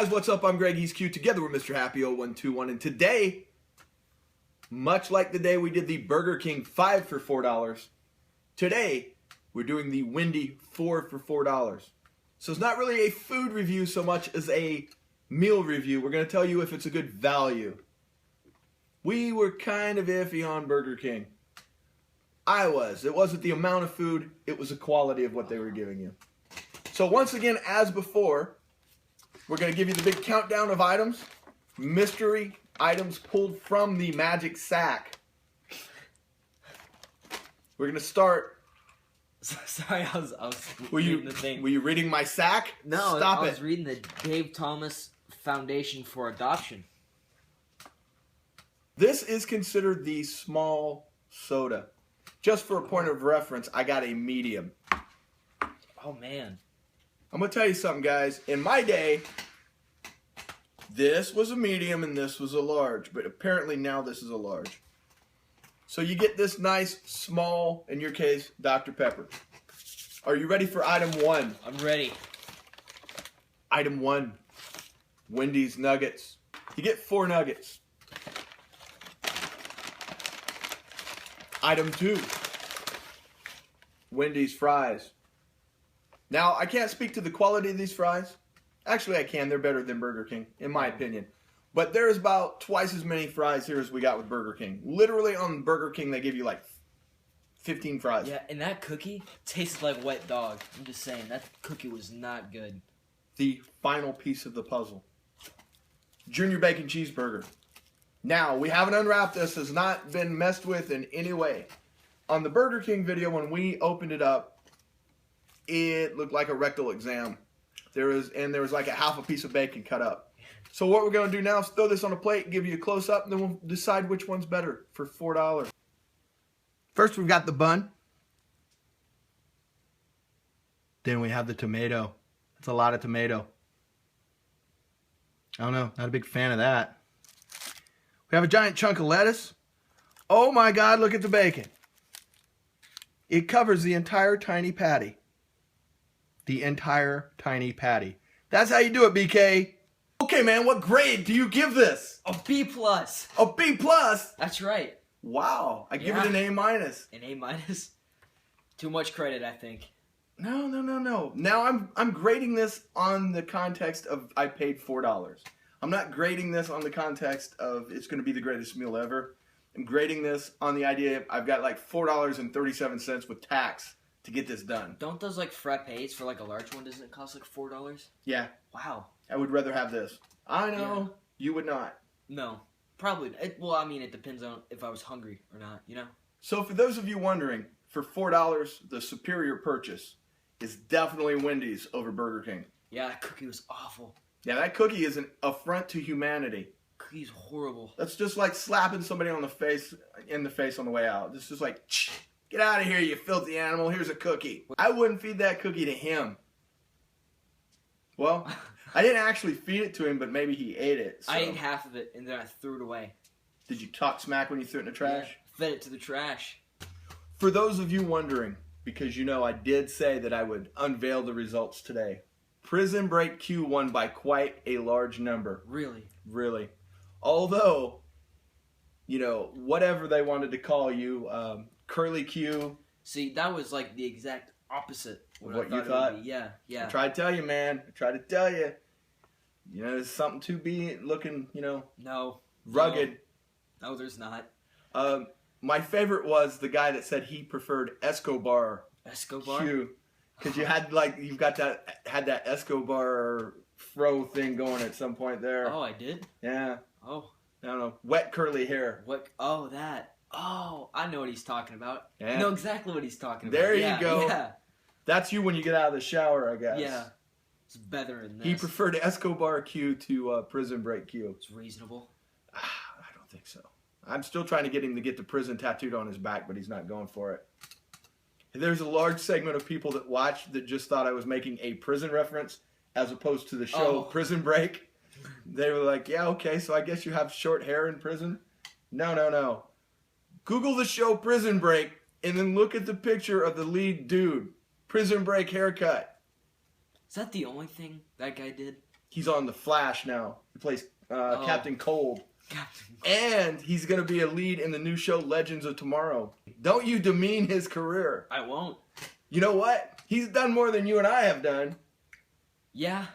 guys, what's up? I'm Greg, he's Q, together with Mr. Happy0121, and today, much like the day we did the Burger King 5 for $4, today we're doing the Wendy 4 for $4. So it's not really a food review so much as a meal review. We're going to tell you if it's a good value. We were kind of iffy on Burger King. I was. It wasn't the amount of food, it was the quality of what they were giving you. So once again, as before, we're going to give you the big countdown of items. Mystery items pulled from the magic sack. We're going to start. Sorry, I was reading the thing. Were you reading my sack? No, Stop I was reading the Dave Thomas Foundation for Adoption. This is considered the small soda. Just for a point of reference, I got a medium. Oh, man. I'm going to tell you something, guys. In my day, this was a medium and this was a large. But apparently now this is a large. So you get this nice, small, in your case, Dr. Pepper. Are you ready for item 1? I'm ready. Item 1, Wendy's Nuggets. You get 4 nuggets. Item 2, Wendy's fries. Now, I can't speak to the quality of these fries. Actually, I can. They're better than Burger King, in my opinion. But there's about twice as many fries here as we got with Burger King. Literally on Burger King, they give you like 15 fries. Yeah, and that cookie tasted like wet dog. I'm just saying, that cookie was not good. The final piece of the puzzle. Junior Bacon Cheeseburger. Now, we haven't unwrapped this. Has not been messed with in any way. On the Burger King video, when we opened it up, it looked like a rectal exam. There was like a half a piece of bacon cut up. So what we're going to do now is throw this on a plate, give you a close-up, and then we'll decide which one's better for $4. First, we've got the bun. Then we have the tomato. That's a lot of tomato. I don't know. Not a big fan of that. We have a giant chunk of lettuce. Oh my God, look at the bacon. It covers the entire tiny patty. The entire tiny patty. That's how you do it, BK. Okay, man, what grade do you give this? A B+. A B+? That's right. Wow. I give it an A-. An A-? Too much credit, I think. No. Now I'm grading this on the context of I paid $4. I'm not grading this on the context of it's going to be the greatest meal ever. I'm grading this on the idea I've got like $4.37 with tax to get this done. Don't those like frappes for like a large one, doesn't it cost like $4? Yeah. Wow. I would rather have this. I know. Yeah. You would not. No. Probably. Well, I mean, it depends on if I was hungry or not, you know? So for those of you wondering, for $4, the superior purchase is definitely Wendy's over Burger King. Yeah, that cookie was awful. Yeah, that cookie is an affront to humanity. Cookie's horrible. That's just like slapping somebody on the face, in the face on the way out. It's just like, get out of here, you filthy animal. Here's a cookie. I wouldn't feed that cookie to him. Well, I didn't actually feed it to him, but maybe he ate it. So. I ate half of it, and then I threw it away. Did you talk smack when you threw it in the trash? Yeah, fed it to the trash. For those of you wondering, because you know I did say that I would unveil the results today, Prison Break Q won by quite a large number. Really? Really. Although, you know, whatever they wanted to call you, Curly Q. See, that was like the exact opposite of what you thought. Yeah. I tried to tell you, man. I tried to tell you. You know, there's something to be looking, you know, rugged. No, there's not. My favorite was the guy that said he preferred Escobar. Escobar? Q. Because you had had that Escobar fro thing going at some point there. Oh, I did? Yeah. Oh. I don't know. Wet curly hair. What? Oh, that. Oh, I know what he's talking about. Yeah. I know exactly what he's talking about. There you go. Yeah. That's you when you get out of the shower, I guess. Yeah. It's better than this. He preferred Escobar Q to Prison Break Q. It's reasonable. I don't think so. I'm still trying to get him to get the prison tattooed on his back, but he's not going for it. There's a large segment of people that watched that just thought I was making a prison reference as opposed to the show Prison Break. They were like, yeah, okay, so I guess you have short hair in prison? No. Google the show Prison Break and then look at the picture of the lead dude. Prison Break haircut. Is that the only thing that guy did? He's on The Flash now. He plays Captain Cold. Captain. And he's going to be a lead in the new show Legends of Tomorrow. Don't you demean his career. I won't. You know what? He's done more than you and I have done. Yeah.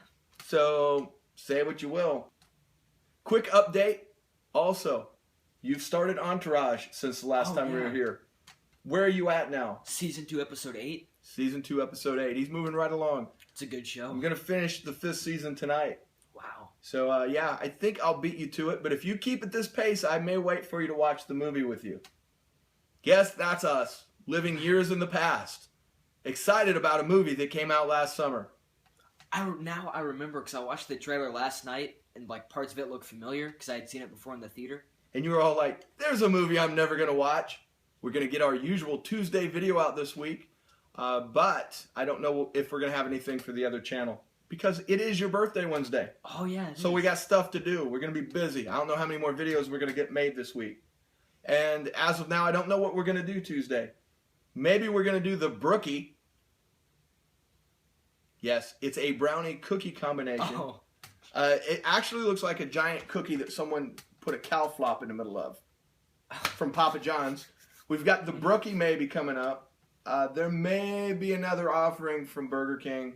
So, say what you will. Quick update. Also, you've started Entourage since the last time we were here. Where are you at now? Season 2, Episode 8. Season 2, Episode 8. He's moving right along. It's a good show. I'm going to finish the 5th season tonight. Wow. So, yeah, I think I'll beat you to it. But if you keep at this pace, I may wait for you to watch the movie with you. Guess that's us, living years in the past. Excited about a movie that came out last summer. Now I remember because I watched the trailer last night and like parts of it looked familiar because I had seen it before in the theater. And you were all like, there's a movie I'm never going to watch. We're going to get our usual Tuesday video out this week. But I don't know if we're going to have anything for the other channel. Because it is your birthday Wednesday. Oh, yeah. So we got stuff to do. We're going to be busy. I don't know how many more videos we're going to get made this week. And as of now, I don't know what we're going to do Tuesday. Maybe we're going to do the Brookie. Yes, it's a brownie cookie combination. Oh. It actually looks like a giant cookie that someone put a cow flop in the middle of. From Papa John's. We've got the Brookie maybe coming up. There may be another offering from Burger King.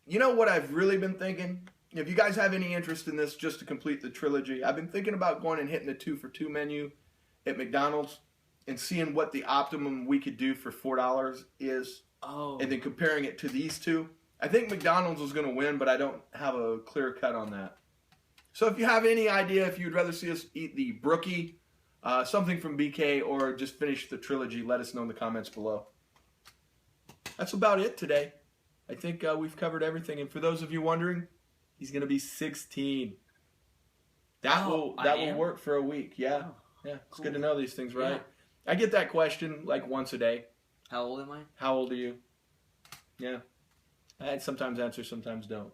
You know what I've really been thinking? If you guys have any interest in this, just to complete the trilogy, I've been thinking about going and hitting the 2-for-2 menu at McDonald's and seeing what the optimum we could do for $4 is. Oh. And then comparing it to these two. I think McDonald's is going to win, but I don't have a clear cut on that. So if you have any idea, if you'd rather see us eat the Brookie, something from BK, or just finish the trilogy, let us know in the comments below. That's about it today. I think we've covered everything. And for those of you wondering, he's going to be 16. That will work for a week. Yeah. Oh, yeah. It's cool. good to know these things, right? Yeah. I get that question like once a day. How old am I? How old are you? Yeah. I sometimes answer, sometimes don't.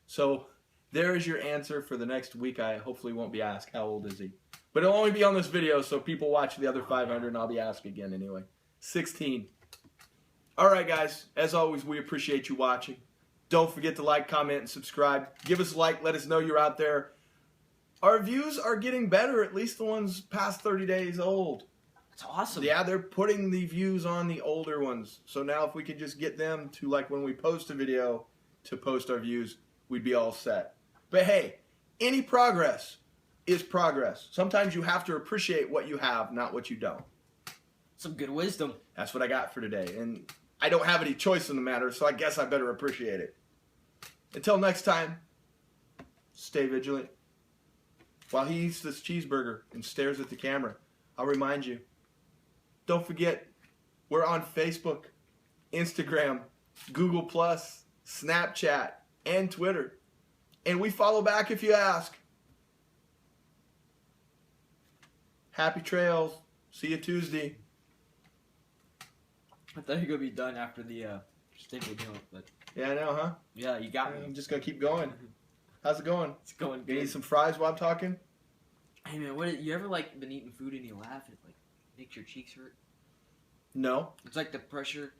So there is your answer for the next week. I hopefully won't be asked, how old is he? But it'll only be on this video, so people watch the other 500 and I'll be asked again anyway. 16. All right, guys. As always, we appreciate you watching. Don't forget to like, comment, and subscribe. Give us a like. Let us know you're out there. Our views are getting better, at least the ones past 30 days old. That's awesome. Yeah, they're putting the views on the older ones. So now if we could just get them to, like when we post a video, to post our views, we'd be all set. But hey, any progress is progress. Sometimes you have to appreciate what you have, not what you don't. Some good wisdom. That's what I got for today. And I don't have any choice in the matter, so I guess I better appreciate it. Until next time, stay vigilant. While he eats this cheeseburger and stares at the camera, I'll remind you, don't forget, we're on Facebook, Instagram, Google+, Snapchat, and Twitter. And we follow back if you ask. Happy trails. See you Tuesday. I thought you were going to be done after the staple joint, but... Yeah, I know, huh? Yeah, you got me. I'm just going to keep going. How's it going? It's going You good. need some fries while I'm talking? Hey, man, you ever, like, been eating food and you laugh and it, like, makes your cheeks hurt? No. It's like the pressure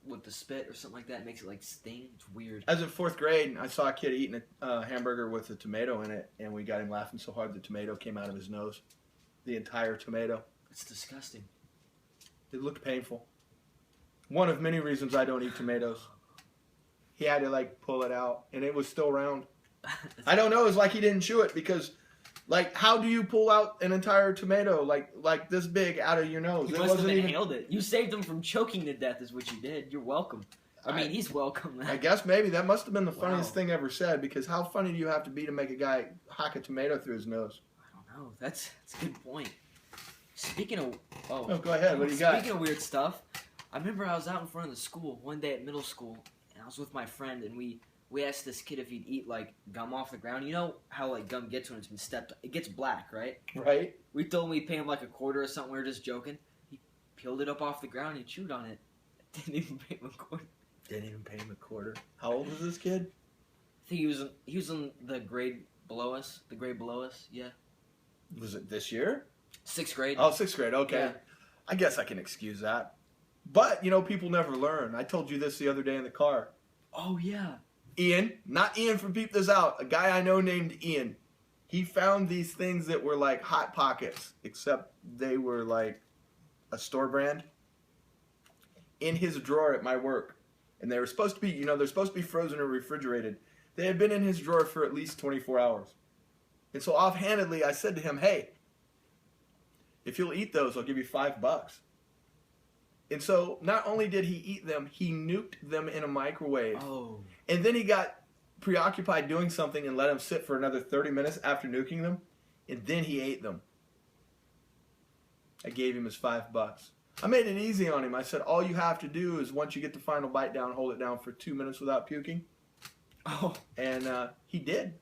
with the spit or something like that. It makes it, like, sting. It's weird. I was in 4th grade, I saw a kid eating a hamburger with a tomato in it, and we got him laughing so hard the tomato came out of his nose. The entire tomato. It's disgusting. It looked painful. One of many reasons I don't eat tomatoes. He had to, like, pull it out, and it was still round. I don't know. It was like he didn't chew it because, like, how do you pull out an entire tomato like this big out of your nose? You It must have wasn't even. inhaled it. You saved him from choking to death is what you did. You're welcome. I mean, he's welcome. I guess maybe that must have been the funniest Wow. thing ever said, because how funny do you have to be to make a guy hack a tomato through his nose? I don't know. That's a good point. Speaking of... Oh, go ahead. What do you got? Speaking of weird stuff, I remember I was out in front of the school one day at middle school, and I was with my friend, and we asked this kid if he'd eat, like, gum off the ground. You know how, like, gum gets when it's been stepped on? It gets black, right? Right? We told him we'd pay him, like, $0.25 or something. We were just joking. He peeled it up off the ground and chewed on it. Didn't even pay him $0.25. Didn't even pay him $0.25. How old was this kid? I think he was in the grade below us. The grade below us, yeah. Was it this year? 6th grade. Oh, 6th grade. Okay. Yeah. I guess I can excuse that. But, you know, people never learn. I told you this the other day in the car. Oh, yeah. Ian, not Ian from Peep This Out, a guy I know named Ian. He found these things that were like Hot Pockets, except they were like a store brand, in his drawer at my work. And they were supposed to be, they're supposed to be frozen or refrigerated. They had been in his drawer for at least 24 hours. And so offhandedly, I said to him, hey, if you'll eat those, I'll give you $5. And so not only did he eat them, he nuked them in a microwave. Oh. And then he got preoccupied doing something and let them sit for another 30 minutes after nuking them. And then he ate them. I gave him his $5. I made it easy on him. I said, all you have to do is once you get the final bite down, hold it down for 2 minutes without puking. Oh. And he did.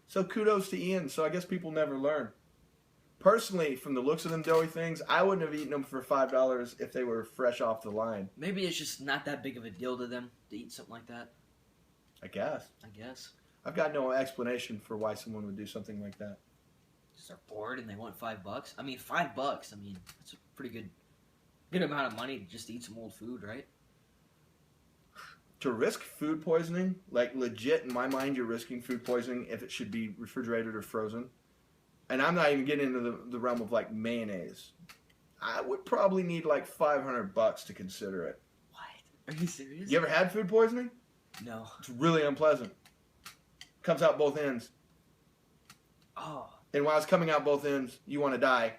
So kudos to Ian. So I guess people never learn. Personally, from the looks of them doughy things, I wouldn't have eaten them for $5 if they were fresh off the line. Maybe it's just not that big of a deal to them to eat something like that. I guess. I've got no explanation for why someone would do something like that. Just they're bored and they want $5. I mean, $5. I mean, that's a pretty good amount of money to just eat some old food, right? To risk food poisoning, like legit in my mind, you're risking food poisoning if it should be refrigerated or frozen. And I'm not even getting into the realm of like mayonnaise. I would probably need like $500 to consider it. What? Are you serious? You ever had food poisoning? No. It's really unpleasant. Comes out both ends. Oh. And while it's coming out both ends, you want to die.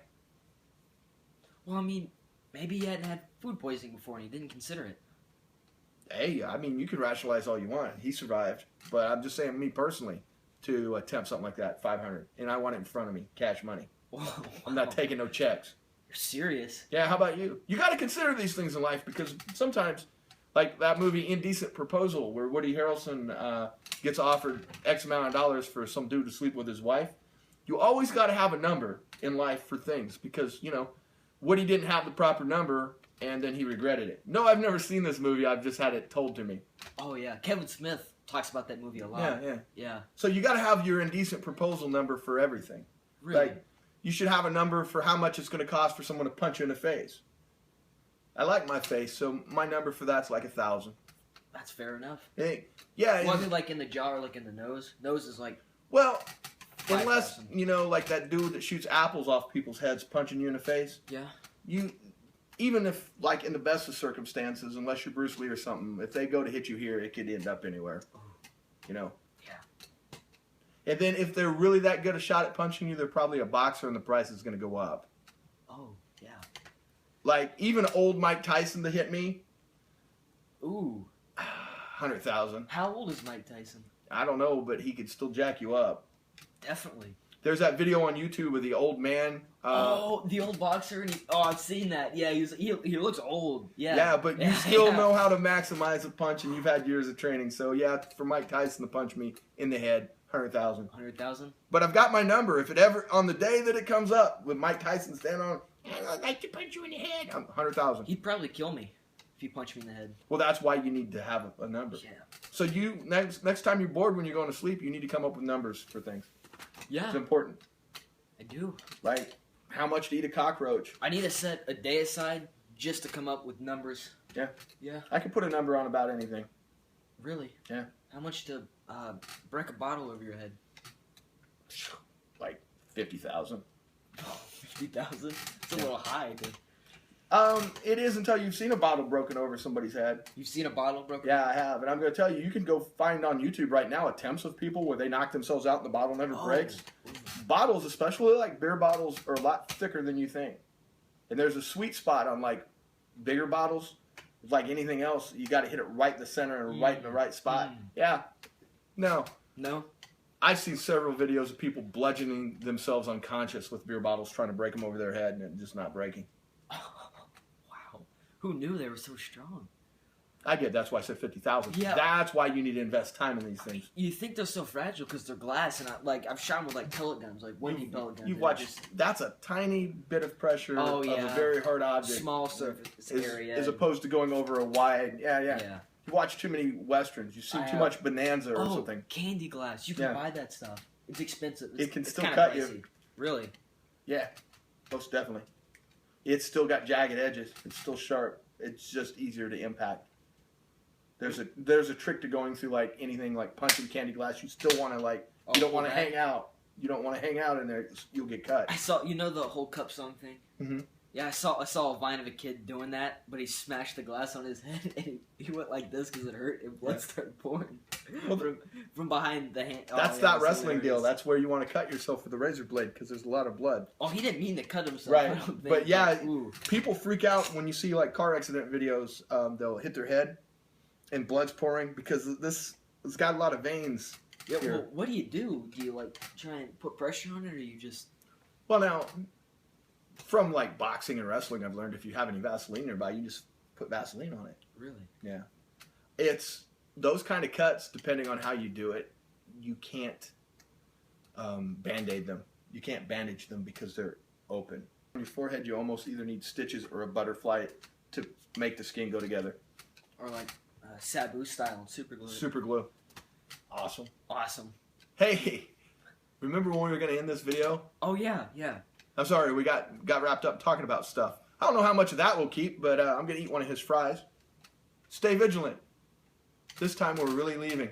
Well, I mean, maybe you hadn't had food poisoning before and you didn't consider it. Hey, I mean, you can rationalize all you want. He survived. But I'm just saying, me personally, to attempt something like that, $500. And I want it in front of me, cash money. Whoa. I'm not taking no checks. You're serious? Yeah, how about you? You got to consider these things in life because sometimes, like that movie Indecent Proposal, where Woody Harrelson gets offered X amount of dollars for some dude to sleep with his wife, you always got to have a number in life for things because, Woody didn't have the proper number and then he regretted it. No, I've never seen this movie. I've just had it told to me. Oh, yeah. Kevin Smith talks about that movie a lot. Yeah. So you got to have your Indecent Proposal number for everything. Really? Like, you should have a number for how much it's going to cost for someone to punch you in the face. I like my face, so my number for that's like 1,000. That's fair enough. Hey, yeah. Was it like in the jaw or like in the nose? Nose is like... Well, 5,000. Unless, like that dude that shoots apples off people's heads punching you in the face. Yeah. Even if, like, in the best of circumstances, unless you're Bruce Lee or something, if they go to hit you here, it could end up anywhere. Yeah. And then if they're really that good a shot at punching you, they're probably a boxer and the price is going to go up. Oh, yeah. Like, even old Mike Tyson to hit me. Ooh. 100,000. How old is Mike Tyson? I don't know, but he could still jack you up. Definitely. There's that video on YouTube of the old man. The old boxer. And I've seen that. Yeah, he looks old. Yeah. Yeah, but you still know how to maximize a punch, and you've had years of training. So yeah, for Mike Tyson to punch me in the head, 100,000. 100,000. But I've got my number. If it ever on the day that it comes up with Mike Tyson standing on, I'd like to punch you in the head. 100,000. He'd probably kill me if he punched me in the head. Well, that's why you need to have a number. Yeah. So you next time you're bored when you're going to sleep, you need to come up with numbers for things. Yeah. It's important. I do. Like how much to eat a cockroach. I need to set a day aside just to come up with numbers. Yeah. Yeah. I can put a number on about anything. Really? Yeah. How much to break a bottle over your head? Like 50,000. 50,000? It's a little high, dude. It is until you've seen a bottle broken over somebody's head. You've seen a bottle broken? Yeah, I have. And I'm going to tell you, you can go find on YouTube right now attempts of people where they knock themselves out and the bottle never breaks. Bottles, especially like beer bottles, are a lot thicker than you think. And there's a sweet spot on like bigger bottles. Like anything else, you got to hit it right in the center and right in the right spot. Yeah. No. I've seen several videos of people bludgeoning themselves unconscious with beer bottles trying to break them over their head and it just not breaking. Wow. Who knew they were so strong? I did. That's why I said 50,000. Yeah. That's why you need to invest time in these things. You think they're so fragile because they're glass, and I've shot them with like pellet guns, like Wendy pellet guns. You watch. That's a tiny bit of pressure of a very hard object. Small surface area. As opposed to going over a wide. Yeah. You watch too many westerns. You see too much Bonanza or something. Candy glass. You can buy that stuff. It's expensive. It can still kinda cut pricey. you. Really? Yeah, most definitely. It's still got jagged edges. It's still sharp. It's just easier to impact. There's a trick to going through like anything like punching candy glass. You still want to like you don't want to hang out. You don't want to hang out in there. You'll get cut. I saw the whole cup song thing. Mm-hmm. Yeah, I saw a vine of a kid doing that, but he smashed the glass on his head and he went like this because it hurt and blood started pouring from behind the hand. That's that wrestling deal. That's where you want to cut yourself with a razor blade because there's a lot of blood. Oh, he didn't mean to cut himself. Right, I don't think. but yeah, people freak out when you see like car accident videos. They'll hit their head and blood's pouring because it's got a lot of veins. Yeah. Well, what do? Do you like try and put pressure on it, or you just? Well, now, from like boxing and wrestling, I've learned if you have any Vaseline nearby, you just put Vaseline on it. Really? Yeah. It's those kind of cuts, depending on how you do it, you can't Band-Aid them. You can't bandage them because they're open. On your forehead, you almost either need stitches or a butterfly to make the skin go together. Or like Sabu style, super glue. Super glue. Awesome. Awesome. Hey, remember when we were going to end this video? Oh, yeah, yeah. I'm sorry, we got wrapped up talking about stuff. I don't know how much of that we'll keep, but I'm going to eat one of his fries. Stay vigilant. This time we're really leaving.